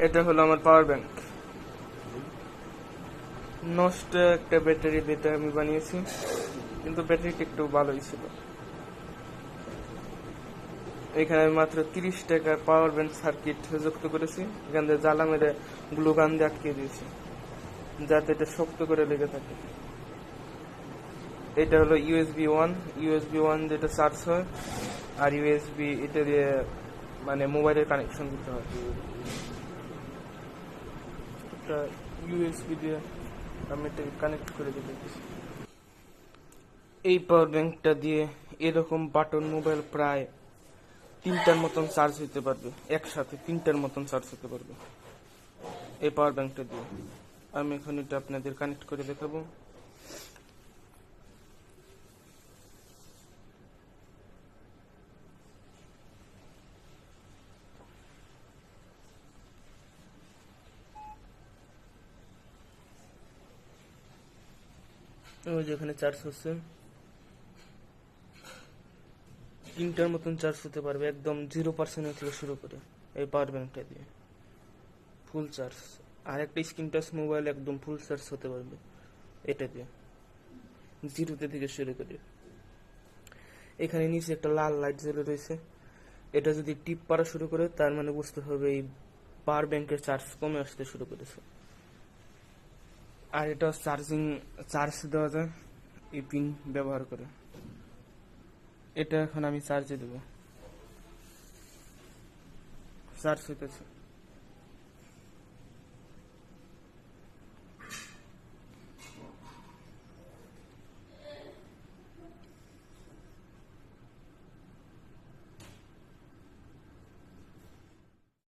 এটা হলো আমার পাওয়ার ব্যাংক। নষ্ট একটা ব্যাটারি দিয়ে আমি বানিয়েছি, কিন্তু ব্যাটারিটা একটু ভালোই ছিল। এখানে আমি মাত্র 30 টাকার পাওয়ার ব্যাংক সার্কিট যুক্ত করেছি। এখান থেকে জ্বালা মেরে গ্লু গান দিয়ে আটকে দিয়েছি, যাতে এটা শক্ত করে লেগে থাকে। এটা হলো ইউএসবি ওয়ান যেটা চার্জ হয়, আর ইউএসবি এটা দিয়ে মানে মোবাইলের কানেকশন দিতে হয়। এটা ইউএসবি দিয়ে আমি এটাকে কানেক্ট করে দিতেছি। এই পাওয়ার ব্যাংকটা দিয়ে এরকম বাটন মোবাইল প্রায় 3টার মতন চার্জ হতে পারবে, একসাথে 3টার মতন চার্জ হতে পারবে এই পাওয়ার ব্যাংকটা দিয়ে। আমি এখন এটা আপনাদের কানেক্ট করে দেখাবো। ওই যে এখানে চার্জ হচ্ছে, 3টার মতন চার্জ হতে পারবে একদম 0% থেকে শুরু করে এই পাওয়ার ব্যাংকটা দিয়ে ফুল চার্জ। আর একটা স্ক্রিন টাচ মোবাইল একদম ফুল চার্জ হতে পারবে এটা দিয়ে, 0 থেকে শুরু করে। এখানে নিচে একটা লাল লাইট জ্বলে রয়েছে, এটা যদি টিপ পাড়া শুরু করে তার মানে বুঝতে হবে এই পাওয়ার ব্যাংকের চার্জ কমে আসতে শুরু করেছে। আর এটা চার্জ দেওয়া যায় এই পিন ব্যবহার করে। এটা এখন আমি চার্জে দেবো, চার্জ হইতেছে।